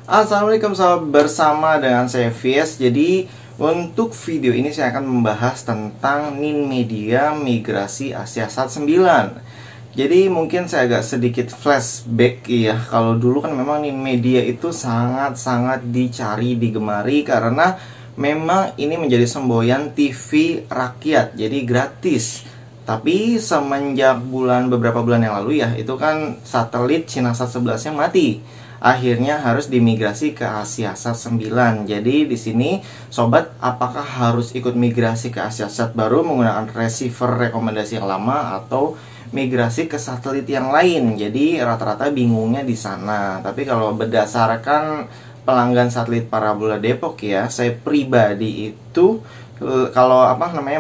Assalamualaikum sahabat, bersama dengan saya Vies. Jadi untuk video ini saya akan membahas tentang Ninmedia migrasi Asiasat 9. Jadi mungkin saya agak sedikit flashback ya. Kalau dulu kan memang Ninmedia itu sangat-sangat dicari, digemari karena memang ini menjadi semboyan TV rakyat, jadi gratis. Tapi semenjak beberapa bulan yang lalu ya, itu kan satelit Sinasat 11 yang mati. Akhirnya harus dimigrasi ke Asiasat 9. Jadi di sini sobat, apakah harus ikut migrasi ke Asiasat baru menggunakan receiver rekomendasi yang lama atau migrasi ke satelit yang lain? Jadi rata-rata bingungnya di sana. Tapi kalau berdasarkan pelanggan satelit Parabola Depok ya, saya pribadi itu kalau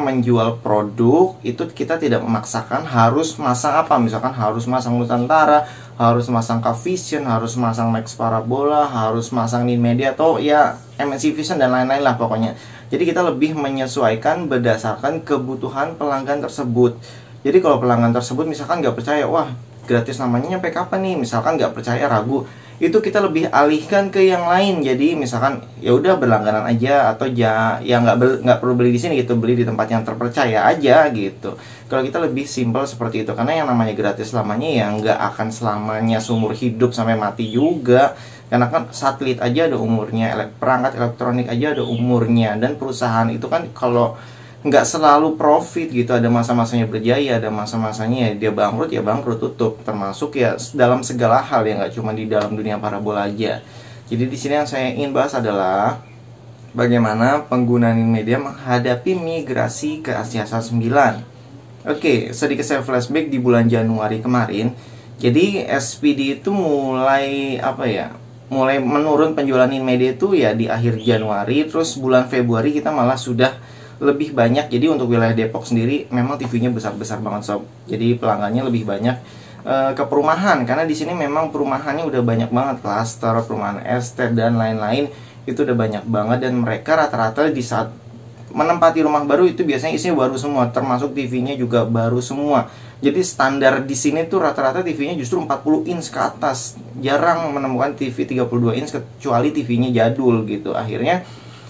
menjual produk itu kita tidak memaksakan harus masang apa, misalkan harus masang Nusantara, harus masang Cavision, harus masang Max Parabola, harus masang Ninmedia atau ya MNC Vision dan lain-lain lah pokoknya. Jadi kita lebih menyesuaikan berdasarkan kebutuhan pelanggan tersebut. Jadi kalau pelanggan tersebut misalkan nggak percaya, wah gratis namanya nyampe kapan nih, misalkan nggak percaya, ragu, itu kita lebih alihkan ke yang lain. Jadi misalkan ya udah berlangganan aja, atau ya nggak perlu beli di sini gitu, beli di tempat yang terpercaya aja gitu. Kalau kita lebih simpel seperti itu, karena yang namanya gratis selamanya ya nggak akan selamanya seumur hidup sampai mati juga. Karena kan satelit aja ada umurnya, perangkat elektronik aja ada umurnya, dan perusahaan itu kan kalau nggak selalu profit gitu, ada masa-masanya berjaya, ada masa-masanya ya dia bangkrut tutup, termasuk ya dalam segala hal ya, nggak cuma di dalam dunia parabola aja. Jadi di sini yang saya ingin bahas adalah bagaimana pengguna Ninmedia menghadapi migrasi ke Asiasat 9. Oke, sedikit saya flashback di bulan Januari kemarin. Jadi SPD itu mulai mulai menurun penjualan Ninmedia itu ya di akhir Januari, terus bulan Februari kita malah sudah lebih banyak. Jadi untuk wilayah Depok sendiri memang TV-nya besar-besar banget sob. Jadi pelanggannya lebih banyak ke perumahan, karena di sini memang perumahannya udah banyak banget, klaster perumahan estate dan lain-lain itu udah banyak banget, dan mereka rata-rata di saat menempati rumah baru itu biasanya isinya baru semua, termasuk TV-nya juga baru semua. Jadi standar di sini tuh rata-rata TV-nya justru 40 inch ke atas. Jarang menemukan TV 32 inch kecuali TV-nya jadul gitu. Akhirnya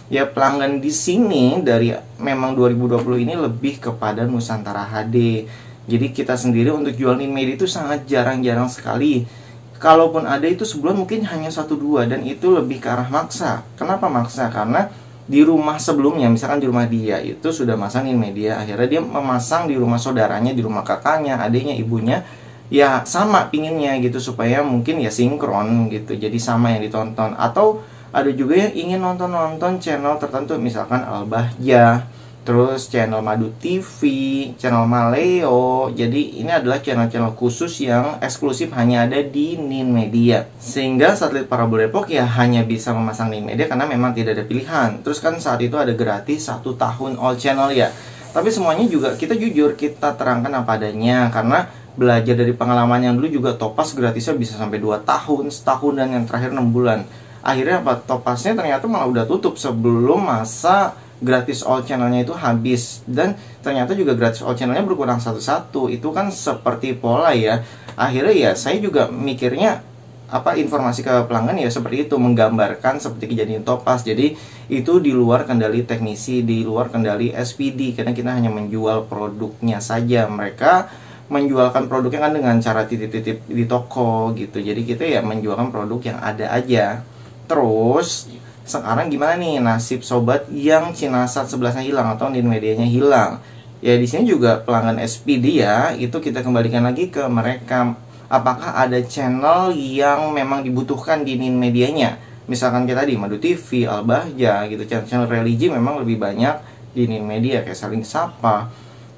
ya pelanggan di sini dari memang 2020 ini lebih kepada Nusantara HD. Jadi kita sendiri untuk jual Ninmedia itu sangat jarang-jarang sekali. Kalaupun ada itu sebulan mungkin hanya 1-2, dan itu lebih ke arah maksa. Kenapa maksa? Karena di rumah sebelumnya, misalkan di rumah dia itu sudah masang Ninmedia, akhirnya dia memasang di rumah saudaranya, di rumah kakaknya, adiknya, ibunya, ya sama pinginnya gitu, supaya mungkin ya sinkron gitu, jadi sama yang ditonton. Atau ada juga yang ingin nonton channel tertentu, misalkan Al-Bahjah, terus channel Madu TV, channel Maleo. Jadi ini adalah channel-channel khusus yang eksklusif hanya ada di Ninmedia. Sehingga satelit Parabola Depok ya hanya bisa memasang Ninmedia karena memang tidak ada pilihan. Terus kan saat itu ada gratis 1 tahun all channel ya. Tapi semuanya juga kita jujur, kita terangkan apa adanya, karena belajar dari pengalaman yang dulu juga Topaz gratisnya bisa sampai 2 tahun, setahun, dan yang terakhir 6 bulan. Akhirnya Topaznya ternyata malah udah tutup sebelum masa gratis all channelnya itu habis. Dan ternyata juga gratis all channelnya berkurang satu-satu. Itu kan seperti pola ya. Akhirnya ya saya juga mikirnya informasi ke pelanggan ya seperti itu, menggambarkan seperti kejadian Topaz. Jadi itu di luar kendali teknisi, di luar kendali SPD, karena kita hanya menjual produknya saja. Mereka menjualkan produknya kan dengan cara titip-titip di toko gitu. Jadi kita ya menjualkan produk yang ada aja. Terus sekarang gimana nih nasib sobat yang Sinasat 11-nya hilang atau Ninmedianya hilang? Ya di sini juga pelanggan SPD ya, itu kita kembalikan lagi ke mereka. Apakah ada channel yang memang dibutuhkan di Ninmedianya? Misalkan kita di Madu TV, Al-Bahjah gitu, channel religi memang lebih banyak di Ninmedia, kayak Saling Sapa.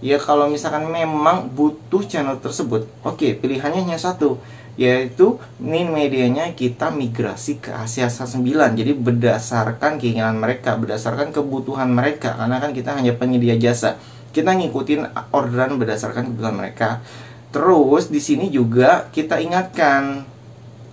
Ya kalau misalkan memang butuh channel tersebut, oke, pilihannya hanya satu, yaitu Ninmedianya kita migrasi ke Asiasat 9. Jadi berdasarkan keinginan mereka, berdasarkan kebutuhan mereka, karena kan kita hanya penyedia jasa. Kita ngikutin orderan berdasarkan kebutuhan mereka. Terus di sini juga kita ingatkan,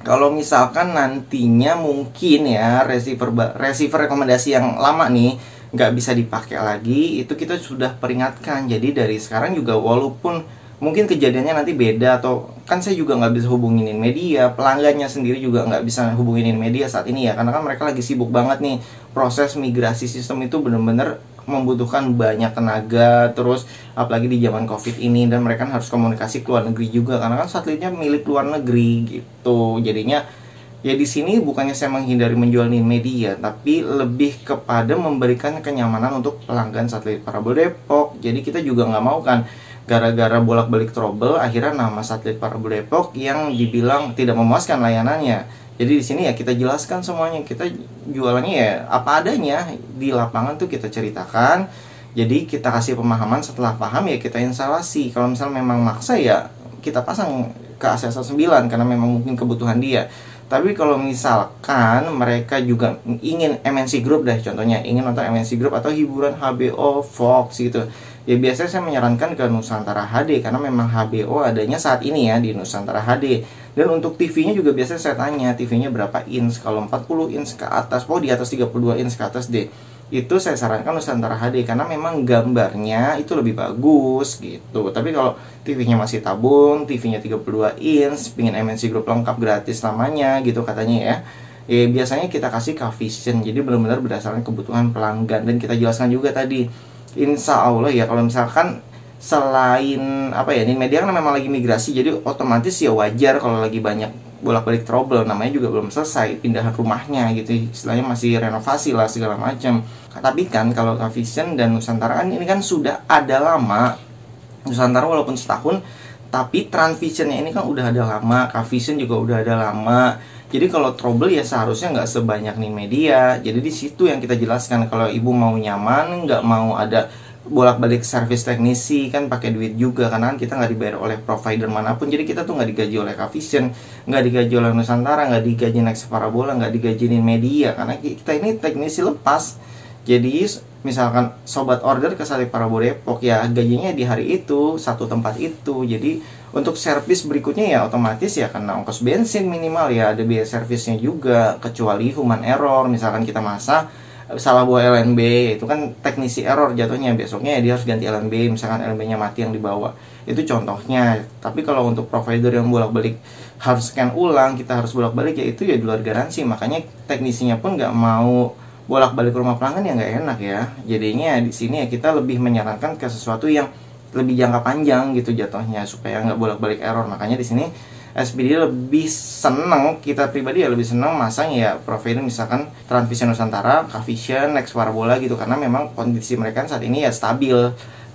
kalau misalkan nantinya mungkin ya receiver rekomendasi yang lama nih nggak bisa dipakai lagi, itu kita sudah peringatkan. Jadi dari sekarang juga walaupun mungkin kejadiannya nanti beda, atau kan saya juga nggak bisa hubungin media, pelanggannya sendiri juga nggak bisa hubungin media saat ini ya, karena kan mereka lagi sibuk banget nih. Proses migrasi sistem itu bener-bener membutuhkan banyak tenaga, terus apalagi di zaman COVID ini, dan mereka harus komunikasi ke luar negeri juga karena kan satelitnya milik luar negeri gitu. Jadinya ya di sini bukannya saya menghindari menjual media, tapi lebih kepada memberikan kenyamanan untuk pelanggan satelit Parabol Depok. Jadi kita juga nggak mau kan gara-gara bolak-balik trouble akhirnya nama satelit Parabol Depok yang dibilang tidak memuaskan layanannya. Jadi di sini ya kita jelaskan semuanya, kita jualannya ya apa adanya, di lapangan tuh kita ceritakan. Jadi kita kasih pemahaman, setelah paham ya kita instalasi. Kalau misalnya memang maksa ya kita pasang ke ACS 9 karena memang mungkin kebutuhan dia. Tapi kalau misalkan mereka juga ingin MNC Group deh, contohnya ingin nonton MNC Group atau hiburan HBO, Fox gitu, ya biasanya saya menyarankan ke Nusantara HD karena memang HBO adanya saat ini ya di Nusantara HD. Dan untuk TV-nya juga biasanya saya tanya TV-nya berapa inch, kalau 40 inch ke atas, di atas 32 inch ke atas deh, itu saya sarankan Nusantara HD karena memang gambarnya itu lebih bagus gitu. Tapi kalau TV-nya masih tabung, TV-nya 32 inch, pingin MNC Group lengkap gratis namanya gitu katanya ya, biasanya kita kasih Cavision. Jadi benar-benar berdasarkan kebutuhan pelanggan, dan kita jelaskan juga tadi, insya Allah ya kalau misalkan selain apa ya, ini media kan memang lagi migrasi, jadi otomatis ya wajar kalau lagi banyak bolak-balik trouble, namanya juga belum selesai pindahan rumahnya gitu, istilahnya masih renovasi lah segala macam. Tapi kan kalau Cavision dan Nusantara kan ini kan sudah ada lama. Nusantara walaupun setahun, tapi Transvisionnya ini kan udah ada lama, Cavision juga udah ada lama. Jadi kalau trouble ya seharusnya nggak sebanyak nih media. Jadi di situ yang kita jelaskan, kalau ibu mau nyaman, nggak mau ada bolak-balik servis teknisi, kan pakai duit juga karena kita nggak dibayar oleh provider manapun. Jadi kita tuh nggak digaji oleh Cavision, nggak digaji oleh Nusantara, nggak digaji Next Parabola, nggak digajiin media, karena kita ini teknisi lepas. Jadi misalkan sobat order ke satelit Parabol Depok ya gajinya di hari itu, satu tempat itu. Jadi untuk servis berikutnya ya otomatis ya karena ongkos bensin minimal ya ada biaya servisnya juga, kecuali human error, misalkan kita masak salah bawa LNB, itu kan teknisi error jatuhnya, besoknya ya dia harus ganti LNB, misalkan LNB-nya mati yang dibawa, itu contohnya. Tapi kalau untuk provider yang bolak-balik harus scan ulang, kita harus bolak-balik, ya itu ya di luar garansi. Makanya teknisinya pun nggak mau bolak-balik ke rumah pelanggan, ya nggak enak ya. Jadinya di sini ya kita lebih menyarankan ke sesuatu yang lebih jangka panjang gitu jatuhnya, supaya nggak bolak-balik error. Makanya di sini SPD lebih seneng, kita pribadi ya lebih seneng masang ya provider misalkan Transvision Nusantara, Cavision, Next Parabola gitu, karena memang kondisi mereka saat ini ya stabil.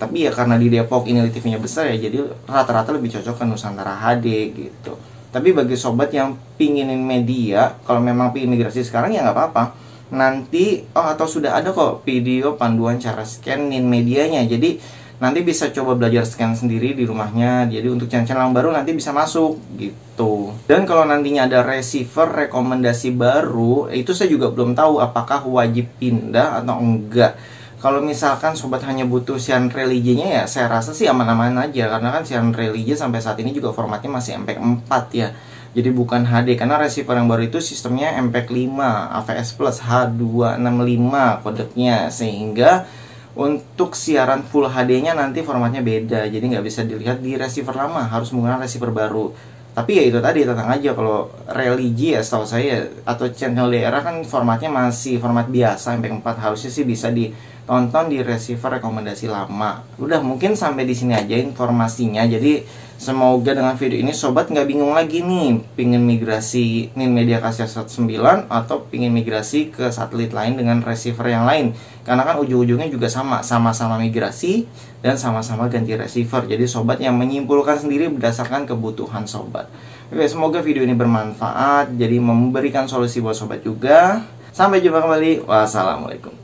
Tapi ya karena di Depok ini TV-nya besar ya, jadi rata-rata lebih cocok ke Nusantara HD gitu. Tapi bagi sobat yang pinginin media, kalau memang pingin migrasi sekarang ya nggak apa-apa. Nanti atau sudah ada kok video panduan cara scanin medianya. Jadi nanti bisa coba belajar scan sendiri di rumahnya. Jadi untuk channel-channel yang baru nanti bisa masuk gitu. Dan kalau nantinya ada receiver rekomendasi baru, itu saya juga belum tahu apakah wajib pindah atau enggak. Kalau misalkan sobat hanya butuh siaran religinya ya saya rasa sih aman-aman aja, karena kan siaran religi sampai saat ini juga formatnya masih MP4 ya. Jadi bukan HD, karena receiver yang baru itu sistemnya MP5 AVS Plus H265 kodeknya, sehingga untuk siaran Full HD-nya nanti formatnya beda, jadi nggak bisa dilihat di receiver lama, harus menggunakan receiver baru. Tapi ya itu tadi, tenang aja kalau religi ya setahu saya atau channel daerah kan formatnya masih format biasa MP4, harusnya sih bisa ditonton di receiver rekomendasi lama. Udah, mungkin sampai di sini aja informasinya. Jadi semoga dengan video ini sobat nggak bingung lagi nih, pingin migrasi Ninmedia Asia 9 atau pingin migrasi ke satelit lain dengan receiver yang lain. Karena kan ujung-ujungnya juga sama-sama migrasi dan sama-sama ganti receiver. Jadi sobat yang menyimpulkan sendiri berdasarkan kebutuhan sobat. Oke, semoga video ini bermanfaat, jadi memberikan solusi buat sobat juga. Sampai jumpa kembali. Wassalamualaikum.